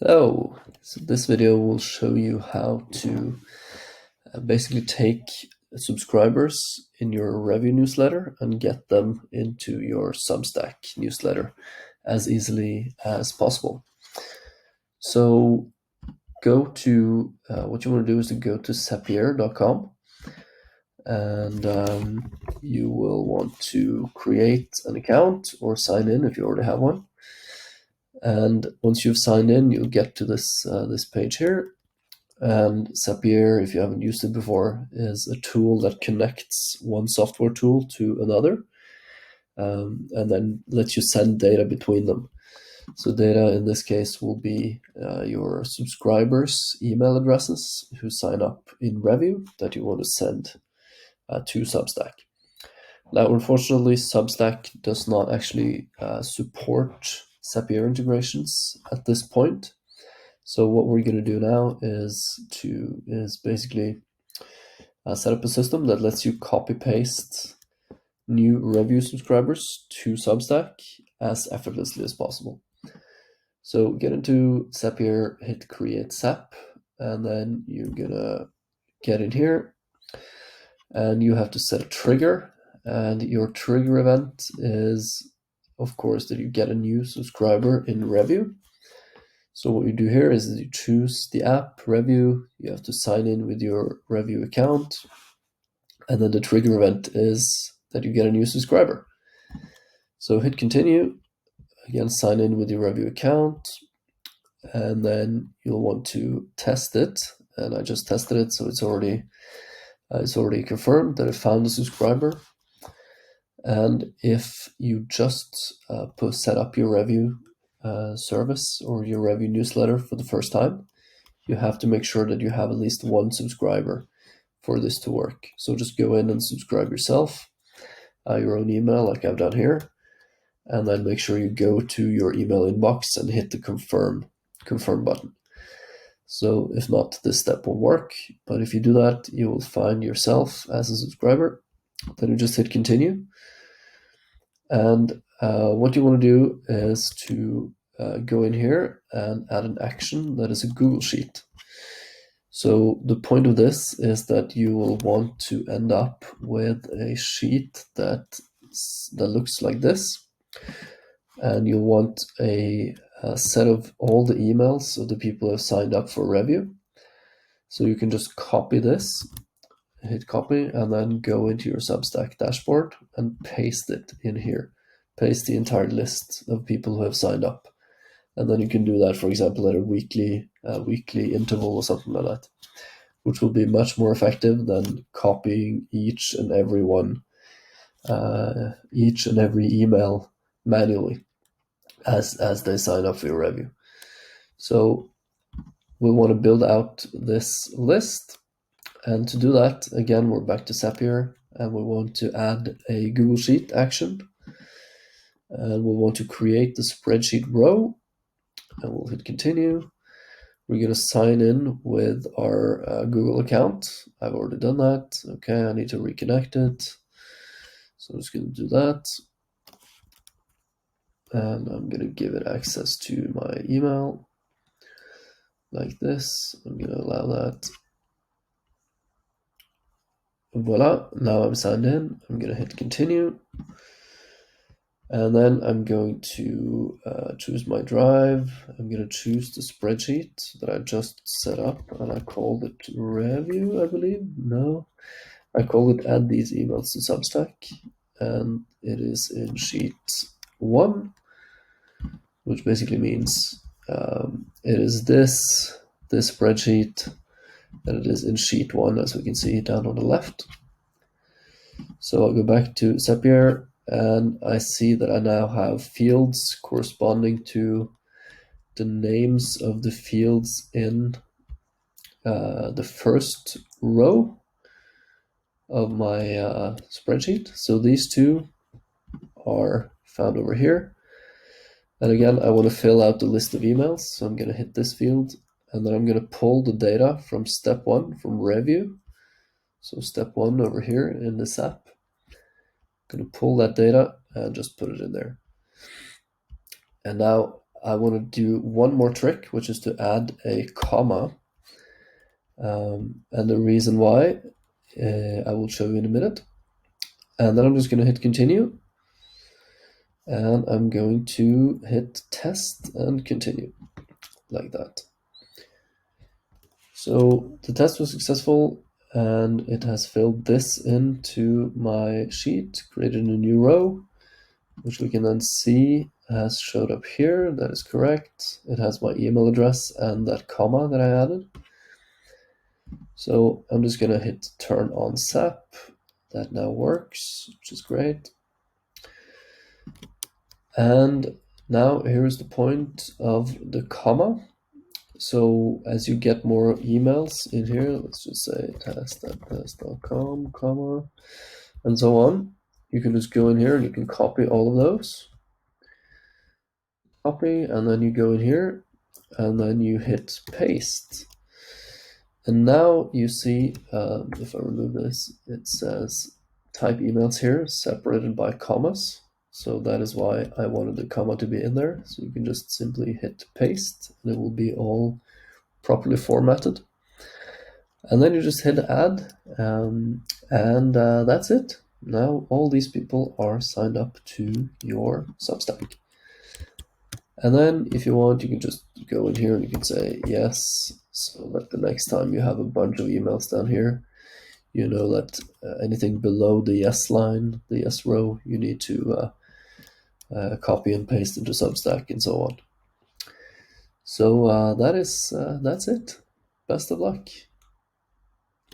Hello, so this video will show you how to basically take subscribers in your Revue newsletter and get them into your Substack newsletter as easily as possible. So go to, what you want to do is to go to zapier.com, and you will want to create an account or sign in if you already have one. And once you've signed in, you'll get to this page here. And Zapier, if you haven't used it before, is a tool that connects one software tool to another, and then lets you send data between them. So data in this case will be your subscribers' email addresses who sign up in Revue that you want to send to Substack. Now, unfortunately, Substack does not actually support Zapier integrations at this point. So what we're going to do now is basically set up a system that lets you copy paste new Revue subscribers to Substack as effortlessly as possible. So get into Zapier, hit create Zap, and then you're gonna get in here and you have to set a trigger, and your trigger event is of course that you get a new subscriber in Revue. So what you do here is that you choose the app, Revue, you have to sign in with your Revue account, and then the trigger event is that you get a new subscriber. So hit continue, again sign in with your Revue account, and then you'll want to test it. And I just tested it, so it's already confirmed that it found a subscriber. And if you just set up your Revue service or your Revue newsletter for the first time, you have to make sure that you have at least one subscriber for this to work. So just go in and subscribe yourself, your own email like I've done here, and then make sure you go to your email inbox and hit the confirm button. So if not, this step will work, but if you do that, you will find yourself as a subscriber. Then you just hit continue. And what you want to do is to go in here and add an action that is a Google Sheet. So the point of this is that you will want to end up with a sheet that looks like this, and you'll want a set of all the emails of the people who have signed up for Revue. So you can just copy this, hit copy, and then go into your Substack dashboard and paste it in here. Paste the entire list of people who have signed up. And then you can do that, for example, at a weekly interval or something like that, which will be much more effective than copying each and every email manually as they sign up for your Revue. So we want to build out this list, and to do that, again, we're back to Zapier, and we want to add a Google Sheet action, and we want to create the spreadsheet row, and we'll hit continue. We're going to sign in with our Google account. I've already done that. Okay, I need to reconnect it. So I'm just going to do that. And I'm going to give it access to my email like this. I'm going to allow that. Voila, now I'm signed in. I'm going to hit continue. And then I'm going to choose my drive. I'm going to choose the spreadsheet that I just set up, and I called it Revue, I believe. No, I called it add these emails to Substack, and it is in sheet 1, which basically means it is this spreadsheet, and it is in sheet 1, as we can see down on the left. So I'll go back to Zapier, and I see that I now have fields corresponding to the names of the fields in the first row of my spreadsheet. So these two are found over here. And again, I want to fill out the list of emails. So I'm going to hit this field, and then I'm going to pull the data from step 1 from Revue. So step 1 over here in this app. I'm going to pull that data and just put it in there. And now I want to do one more trick, which is to add a comma. And the reason why, I will show you in a minute. And then I'm just going to hit continue. And I'm going to hit test and continue, like that. So the test was successful, and it has filled this into my sheet, created a new row, which we can then see has showed up here. That is correct. It has my email address and that comma that I added. So I'm just going to hit turn on SAP. That now works, which is great. And now here's the point of the comma. So as you get more emails in here, let's just say test@test.com, comma, and so on. You can just go in here and you can copy all of those. Copy, and then you go in here and then you hit paste. And now you see, if I remove this, it says type emails here separated by commas. So that is why I wanted the comma to be in there. So you can just simply hit paste and it will be all properly formatted. And then you just hit add, and that's it. Now all these people are signed up to your Substack. And then if you want, you can just go in here and you can say yes, so that the next time you have a bunch of emails down here, you know that anything below the yes line, the yes row, you need to copy and paste into Substack and so on. So that's it. Best of luck.